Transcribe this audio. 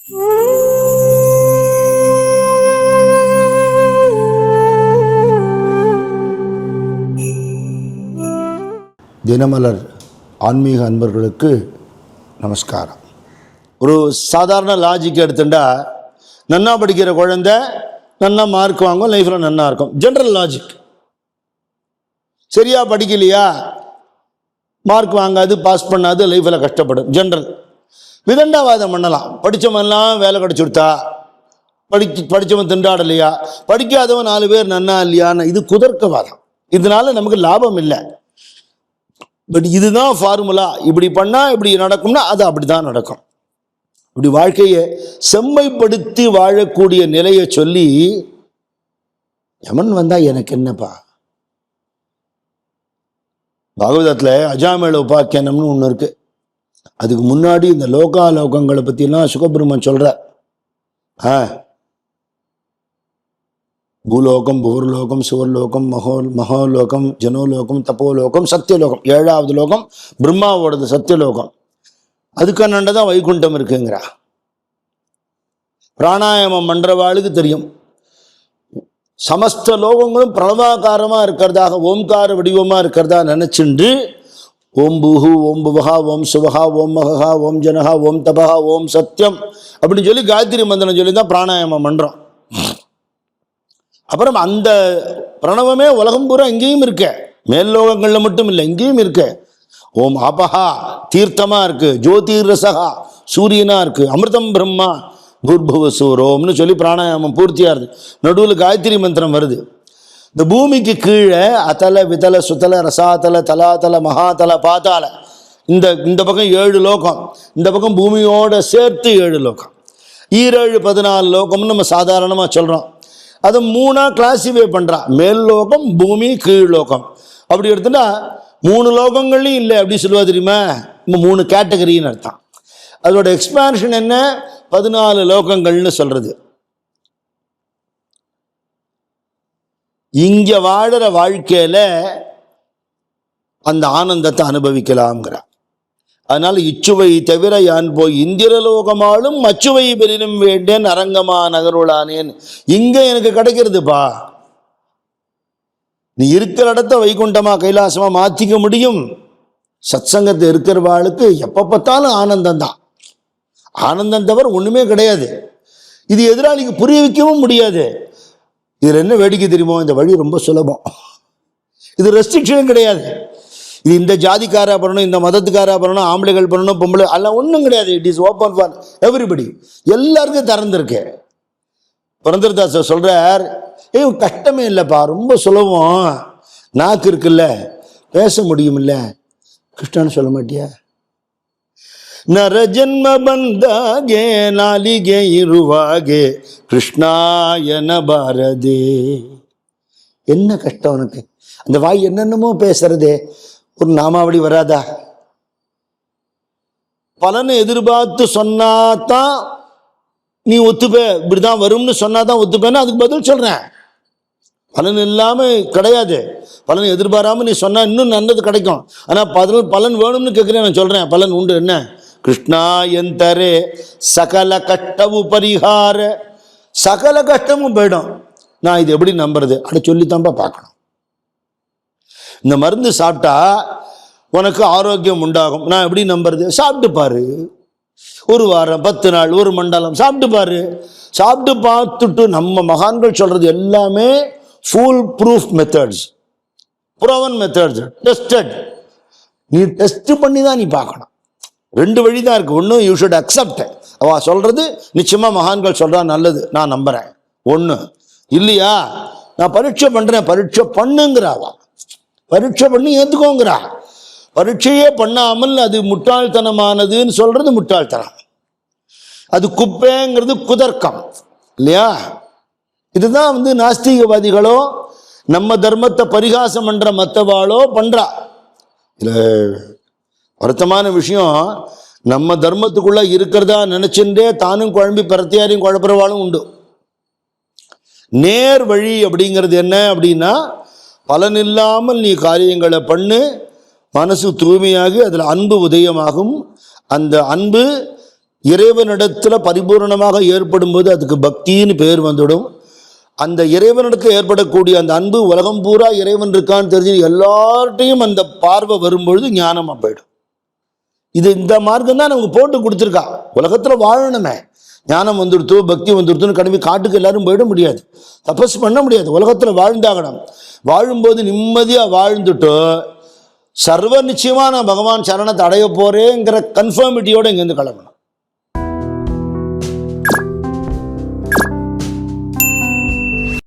தினமலர் ஆன்மீக அன்பர்களுக்கு நமஸ்காரம். ஒரு சாதாரண லாஜிக் எடுத்துட்டா, நன்னா படிக்கிற குழந்தை நன்னா மார்க் வாங்கும், லைஃப்பில் நன்னா இருக்கும். General logic. சரியா படிக்கலையா, மார்க் வாங்காது, பாஸ் பண்ணாது, லைஃப்பில் கஷ்டப்படும். ஜென்ரல். விதண்டாவாதம் பண்ணலாம். படித்தவன்லாம் வேலை கிடச்சி கொடுத்தா, படித்தவன் திண்டாடலையா, படிக்காதவன் 4 பேர் நன்னா இல்லையான்னு, இது குதர்க்கவாதம். இதனால நமக்கு லாபம் இல்லை. பட் இதுதான் ஃபார்முலா. இப்படி பண்ணால் இப்படி நடக்கும்னா அது அப்படி தான் நடக்கும். இப்படி வாழ்க்கையை செம்மைப்படுத்தி வாழக்கூடிய நிலையை சொல்லி, யமன் வந்தா எனக்கு என்னப்பா. பாகவதத்தில் அஜாமேள உபாக்கியானம்னு ஒன்று இருக்கு. அதுக்கு முன்னாடி இந்த லோகாலோகங்களை பற்றிலாம் சுகபிரமன் சொல்கிறார். பூலோகம், புவர்லோகம், சுவர்லோகம், மகோலோகம், ஜனோலோகம், தப்போலோகம், சத்தியலோகம். 7வது லோகம் பிரம்மாவோடது சத்தியலோகம். அதுக்கானதான் வைகுண்டம் இருக்குங்கிறா. பிராணாயாமம் பண்றவாளுக்கு தெரியும். சமஸ்த லோகங்களும் பிரணவாகாரமா இருக்கிறதாக, ஓம்கார வடிவமா இருக்கிறதா நினைச்சுண்டு, ஓம் பூஹு, ஓம் புவஹா, ஓம் சுவஹா, ஓம் மகஹா, ஓம் ஜனஹா, ஓம் தபஹா, ஓம் சத்தியம் அப்படின்னு சொல்லி காயத்ரி மந்திரம் சொல்லி தான் பிராணாயாமம் பண்றோம். அப்புறம் அந்த பிரணவமே உலகம் பூரா இங்கேயும் இருக்க, மேல் லோகங்கள்ல மட்டும் இல்லை, இங்கேயும் இருக்க. ஓம் ஆபஹா தீர்த்தமா இருக்கு, ஜோதிர் ரசகா சூரியனா இருக்கு, அமிர்தம் பிரம்மா பூர்புவ சூரோம்னு சொல்லி பிராணாயாமம் பூர்த்தியா இருக்கு. நடுவில் காயத்ரி மந்திரம் வருது. இந்த பூமிக்கு கீழே அதல விதல சுதல ரசாதல தலாதல மகாதல பாதாள, இந்த பக்கம் 7 லோகம், இந்த பக்கம் பூமியோட சேர்த்து 7 லோகம். 14 லோகம்னு நம்ம சாதாரணமா சொல்றோம். அதை 3 கிளாசிஃபை பண்றா. மேல் லோகம், பூமி, கீழ் லோகம். அப்படி எடுத்துட்டா 3 லோகங்கள்லையும் இல்லை அப்படி சொல்லுவா தெரியுமா. இந்த 3 கேட்டகரின்னு அர்த்தம். அதோட எக்ஸ்பான்ஷன் என்ன, 14 லோகங்கள்னு சொல்றது. இங்க வாழற வாழ்க்கையில அந்த ஆனந்தத்தை அனுபவிக்கலாம்ங்கிறா. அதனால இச்சுவை தவிர யான் போய் இந்திரலோகமாலும் அச்சுவை பெரினும் வேண்டேன் அரங்கமா நகருளானேன். இங்க எனக்கு கிடைக்கிறதுப்பா. நீ இருக்கிற இடத்த வைகுண்டமா கைலாசமா மாத்திக்க முடியும். சத்சங்கத்தை இருக்கிறவாளுக்கு எப்ப பார்த்தாலும் ஆனந்தம் தான். ஆனந்தம் தவிர ஒண்ணுமே கிடையாது. இது எதிராளிக்கு புரிய வைக்கவும் முடியாது. இதுல என்ன வேடிக்கை தெரியுமோ, இந்த வழி ரொம்ப சுலபம். இது ரெஸ்ட்ரிக்ஷனும் கிடையாது. இது இந்த ஜாதிக்காரா பண்ணணும், இந்த மதத்துக்காரா பண்ணணும், ஆம்பளைகள் பண்ணணும், பொம்பளை எல்லாம் ஒன்றும் கிடையாது. It is open for everybody. எல்லாருக்கும் திறந்திருக்கு. புரந்தரதாசர் சொல்றார், கஷ்டமே இல்லைப்பா, ரொம்ப சுலபம். நாக்கு இருக்குல்ல, பேச முடியும் இல்ல, கிருஷ்ணன்னு சொல்ல மாட்டியா. நரஜன்ம பந்தாகே நாலிகே இருவாகே கிருஷ்ணாயன பாரதே. என்ன கஷ்டம் உனக்கு? அந்த வாய் என்னென்னமோ பேசுறதே, ஒரு நாமாவளி வராதா? பலனை எதிர்பார்த்து சொன்னாதான் நீ ஒத்துப்ப. இப்படிதான் வரும்னு சொன்னாதான் ஒத்துப்பேன்னா அதுக்கு பதில் சொல்றேன். பலன் இல்லாம கிடையாது. பலன் எதிர்பாராம நீ சொன்னா இன்னும் நல்லது கிடைக்கும். ஆனா பலன் வேணும்னு கேட்கிறேன். நான் சொல்றேன், பலன் உண்டு. என்ன? கிருஷ்ணா எந்தரே சகல கஷ்டவு பரிகார. சகல கஷ்டமும் போயிடும். நான் இது எப்படி நம்புறது? அப்படி சொல்லித்தான்பா பார்க்கணும். இந்த மருந்து சாப்பிட்டா உனக்கு ஆரோக்கியம் உண்டாகும். நான் எப்படி நம்புறது? சாப்பிட்டு பாரு. 1 வாரம், 10 நாள், 1 மண்டலம் சாப்பிட்டு பாரு. சாப்பிட்டு பார்த்துட்டு நம்ம மகான்கள் சொல்றது எல்லாமே full proof methods, ப்ரோவன் methods, tested. நீ டெஸ்ட் பண்ணி தான் நீ பார்க்கணும். 2 வழி தான் இருக்கு. ஒன்று, யூ ஷுட் அக்செப்ட். அவ சொல்றது நிச்சயமா மகான்கள் சொல்றா நல்லது, நான் நம்புறேன். ஒன்று இல்லையா, நான் பரீட்சை பண்றேன், பரீட்சை பண்ணுங்கிறாவா. பரீட்சை பண்ணி ஏத்துக்கோங்கிறா. பரீட்சையே பண்ணாமல் அது முட்டாள்தனமானதுன்னு சொல்றது முட்டாள்தனம். அது குப்பைங்கிறது குதர்க்கம் இல்லையா. இதுதான் நாஸ்திகவாதிகளோ நம்ம தர்மத்தை பரிகாசம் பண்ற மற்றவாளோ பண்றா. இதுல வருத்தமான விஷயம், நம்ம தர்மத்துக்குள்ள இருக்கிறதா நினைச்சுட்டே தானும் குழம்பி பிரத்தியாரையும் குழப்புறவாளும் உண்டு. நேர் வழி அப்படிங்கிறது என்ன அப்படின்னா, பலன் இல்லாமல் நீ காரியங்களை பண்ணு, மனசு தூய்மையாகி அதில் அன்பு உதயமாகும். அந்த அன்பு இறைவனிடத்துல பரிபூர்ணமாக ஏற்படும் போது அதுக்கு பக்தின்னு பேர் வந்துடும். அந்த இறைவனிடத்தில் ஏற்படக்கூடிய அந்த அன்பு உலகம் பூரா இறைவன் இருக்கான்னு தெரிஞ்சு எல்லார்ட்டையும் அந்த பார்வை வரும்பொழுது ஞானமா போயிடும். இந்த மார்க்கம் தான் நமக்கு போட்டு கொடுத்துருக்கா. உலகத்துல வாழணுமே, ஞானம் வந்துடுத்து பக்தி வந்துடுத்துன்னு கிளம்பி காட்டுக்கு எல்லாரும் போயிட முடியாது, தபஸ் பண்ண முடியாது. உலகத்துல வாழ்ந்தாகணும். வாழும்போது நிம்மதியா வாழ்ந்துட்டு சர்வ நிச்சயமா நான் பகவான் சரணத்தை அடைய போறேங்கிற கன்ஃபார்மிட்டியோட இங்கேருந்து கிளம்பணும்.